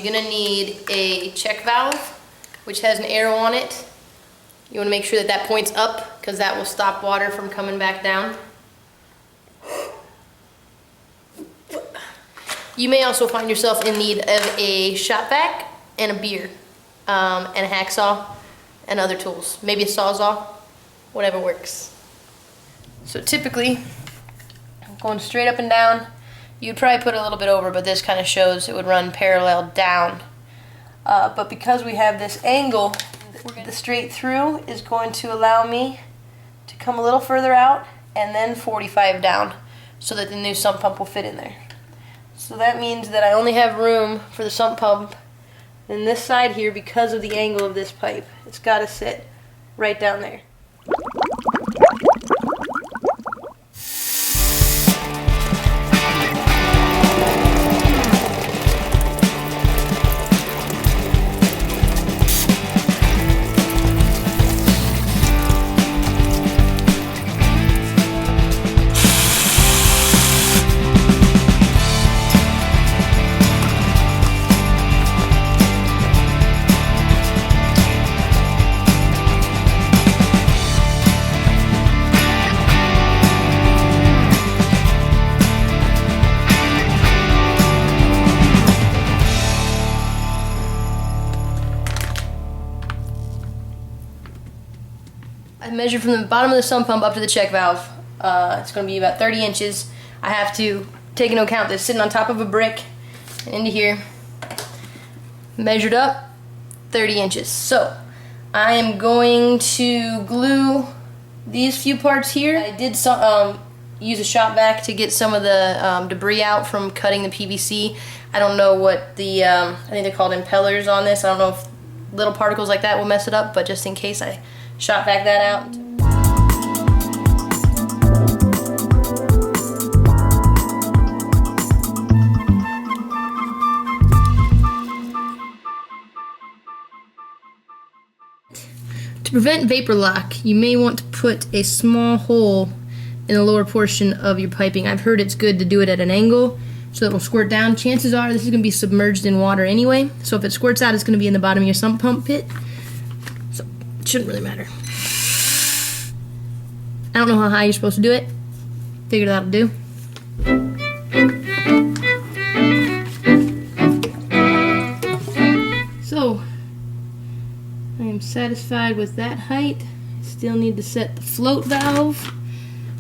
gonna need a check valve, which has an arrow on it. You wanna make sure that that points up, because that will stop water from coming back down. You may also find yourself in need of a shop vac and a beer, and a hacksaw and other tools. Maybe a sawzall, whatever works. So typically, going straight up and down, you'd probably put a little bit over, but this kind of shows it would run parallel down. But because we have this angle, the straight through is going to allow me to come a little further out and then 45 down so that the new sump pump will fit in there. So that means that I only have room for the sump pump in this side here because of the angle of this pipe. It's got to sit right down there. I measured from the bottom of the sump pump up to the check valve. It's going to be about 30 inches. I have to take into account that it's sitting on top of a brick and into here. Measured up 30 inches. So I am going to glue these few parts here. I did use a shop vac to get some of the debris out from cutting the PVC. I don't know what the, I think they're called impellers on this. I don't know if little particles like that will mess it up, but just in case I shop vac that out. To prevent vapor lock, you may want to put a small hole in the lower portion of your piping. I've heard it's good to do it at an angle so it'll squirt down. Chances are this is going to be submerged in water anyway, so if it squirts out, it's going to be in the bottom of your sump pump pit. Shouldn't really matter. I don't know how high you're supposed to do it. Figured that'll do. So, I am satisfied with that height. Still need to set the float valve,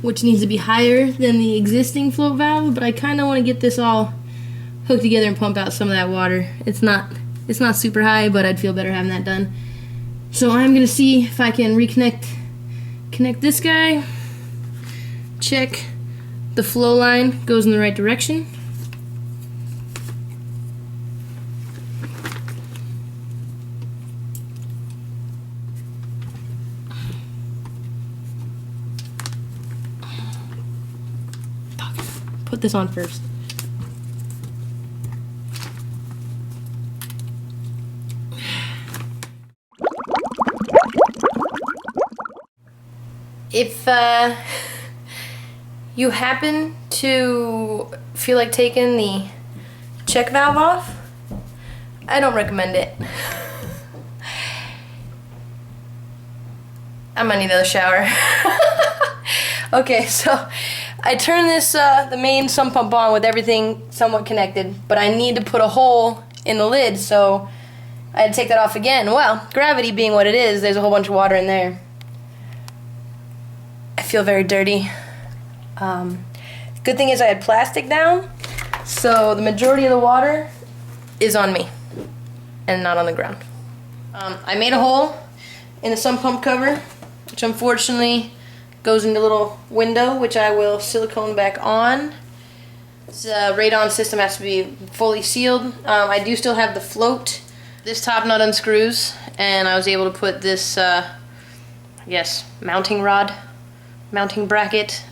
which needs to be higher than the existing float valve, but I kind of want to get this all hooked together and pump out some of that water. It's not super high, but I'd feel better having that done. So I'm going to see if I can connect this guy, check the flow line goes in the right direction. Put this on first. If you happen to feel like taking the check valve off, I don't recommend it. I might need another shower. Okay, so I turned this the main sump pump on with everything somewhat connected, but I need to put a hole in the lid, so I had to take that off again. Well, gravity being what it is, there's a whole bunch of water in there. I feel very dirty. Good thing is I had plastic down, so the majority of the water is on me and not on the ground. I made a hole in the sump pump cover, which unfortunately goes into a little window, which I will silicone back on. This radon system has to be fully sealed. I do still have the float. This top nut unscrews, and I was able to put this, I guess, mounting bracket.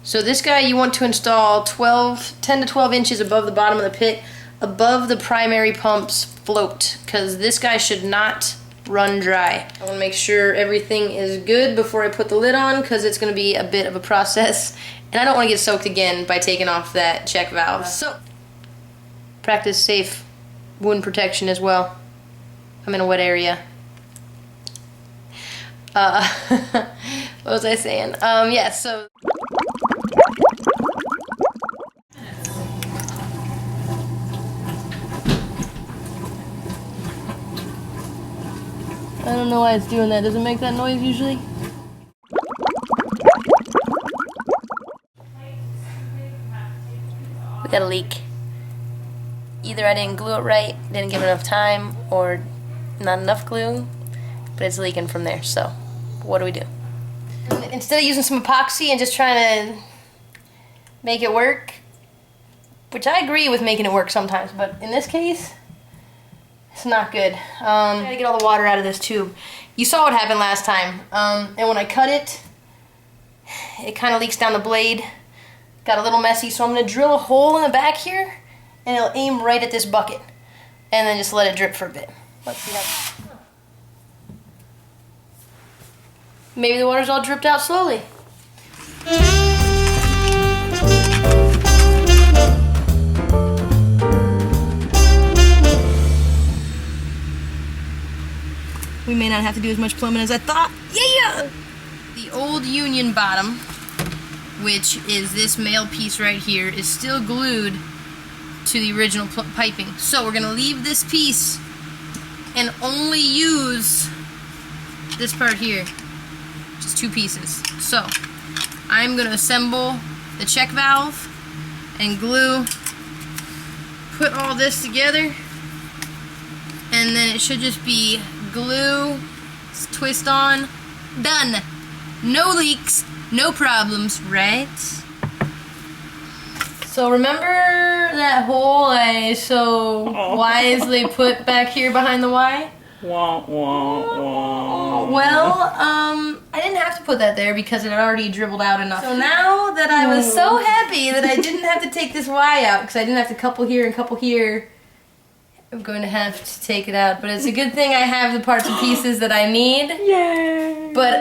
So this guy you want to install 10 to 12 inches above the bottom of the pit, above the primary pump's float, because this guy should not run dry. I want to make sure everything is good before I put the lid on, because it's going to be a bit of a process, and I don't want to get soaked again by taking off that check valve. So, practice safe wound protection as well. I'm in a wet area. What was I saying? Yeah, so I don't know why it's doing that. Does it make that noise usually? We got a leak. Either I didn't glue it right, didn't give it enough time, or not enough glue, but it's leaking from there, so what do we do? Instead of using some epoxy and just trying to make it work, which I agree with making it work sometimes, but in this case, it's not good. I gotta get all the water out of this tube. You saw what happened last time, and when I cut it, it kind of leaks down the blade. Got a little messy, so I'm gonna drill a hole in the back here, and it'll aim right at this bucket, and then just let it drip for a bit. Let's see how. Maybe the water's all dripped out slowly. We may not have to do as much plumbing as I thought. Yeah! The old Union bottom, which is this male piece right here, is still glued to the original piping. So we're gonna leave this piece and only use this part here. Just two pieces. So I'm gonna assemble the check valve and glue, put all this together, and then it should just be glue, twist on, done. No leaks, no problems, right? So remember that hole I so wisely put back here behind the Y? Wah, wah, wah. Well, I didn't have to put that there because it had already dribbled out enough. So now that I was so happy that I didn't have to take this Y out because I didn't have to couple here and couple here, I'm going to have to take it out. But it's a good thing I have the parts and pieces that I need. Yay! But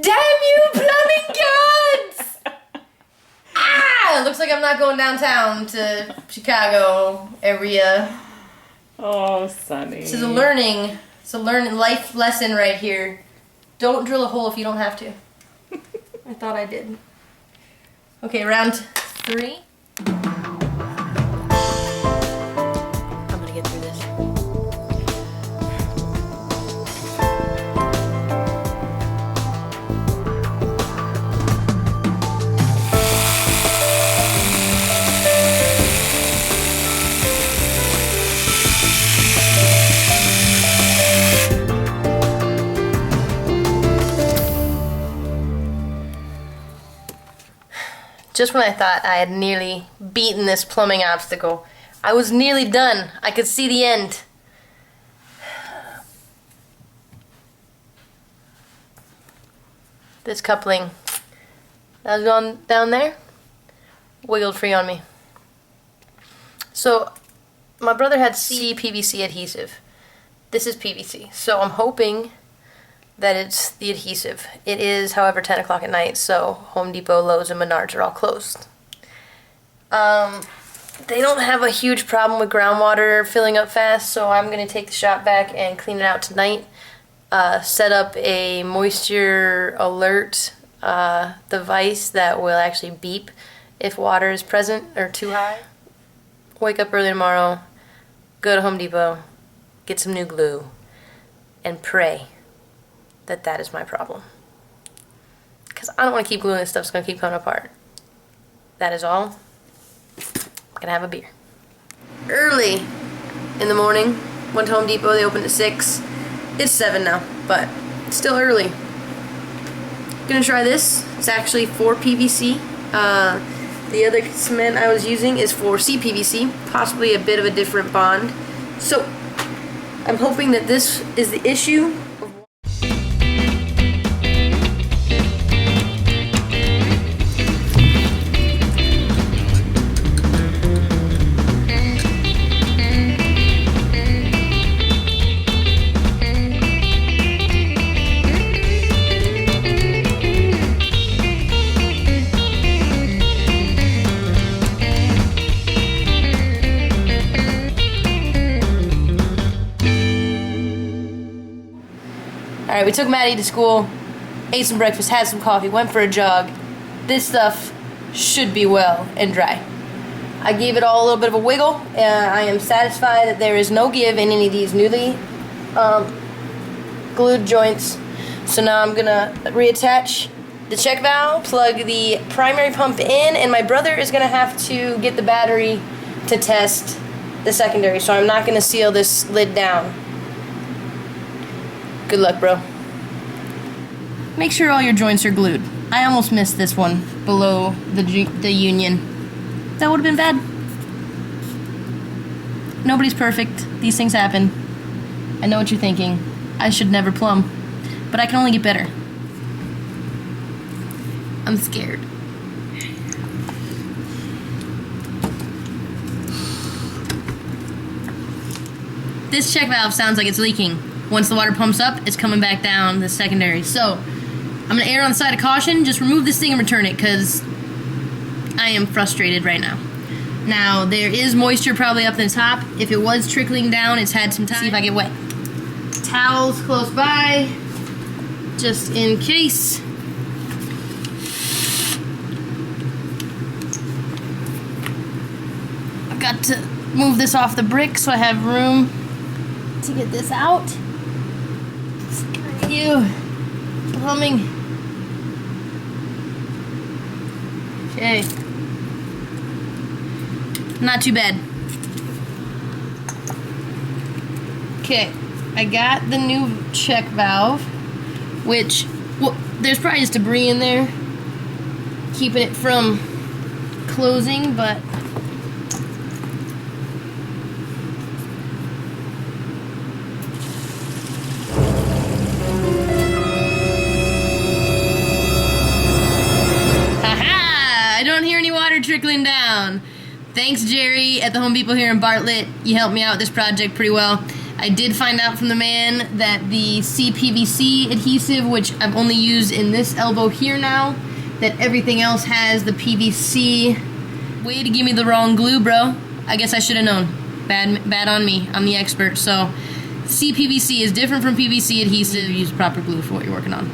damn you, plumbing gods! Ah! It looks like I'm not going downtown to Chicago area. Oh, Sonny. This is a learning life lesson right here. Don't drill a hole if you don't have to. I thought I did. Okay, round 3. I'm gonna get through this. Just when I thought I had nearly beaten this plumbing obstacle, I was nearly done. I could see the end. This coupling that was gone down there wiggled free on me. So my brother had PVC adhesive. This is PVC. So I'm hoping that it's the adhesive. It is, however, 10 o'clock at night, so Home Depot, Lowe's, and Menards are all closed. They don't have a huge problem with groundwater filling up fast, so I'm going to take the shop back and clean it out tonight. Set up a moisture alert device that will actually beep if water is present or too high. Wake up early tomorrow, go to Home Depot, get some new glue, and pray that is my problem. Because I don't want to keep gluing this stuff, it's going to keep coming apart. That is all. I'm going to have a beer. Early in the morning, went to Home Depot, they opened at 6. It's 7 now, but it's still early. Gonna try this. It's actually for PVC. The other cement I was using is for CPVC, possibly a bit of a different bond. So I'm hoping that this is the issue. Alright, we took Maddie to school, ate some breakfast, had some coffee, went for a jog. This stuff should be well and dry. I gave it all a little bit of a wiggle, and I am satisfied that there is no give in any of these newly glued joints. So now I'm gonna reattach the check valve, plug the primary pump in, and my brother is gonna have to get the battery to test the secondary, so I'm not gonna seal this lid down. Good luck, bro. Make sure all your joints are glued. I almost missed this one below the union. That would have been bad. Nobody's perfect. These things happen. I know what you're thinking. I should never plumb. But I can only get better. I'm scared. This check valve sounds like it's leaking. Once the water pumps up, it's coming back down the secondary. So, I'm gonna err on the side of caution. Just remove this thing and return it, because I am frustrated right now. Now, there is moisture probably up in the top. If it was trickling down, it's had some time. See if I get wet. Towels close by, just in case. I've got to move this off the brick so I have room to get this out. Screw you. Plumbing. Okay. Not too bad. Okay, I got the new check valve, which, well, there's probably just debris in there, keeping it from closing, but haha! I don't hear any water trickling down. Thanks, Jerry, at the Home Depot here in Bartlett. You helped me out with this project pretty well. I did find out from the man that the CPVC adhesive, which I've only used in this elbow here now, that everything else has the PVC. Way to give me the wrong glue, bro. I guess I should have known. Bad on me. I'm the expert. So, CPVC is different from PVC adhesive. Use proper glue for what you're working on.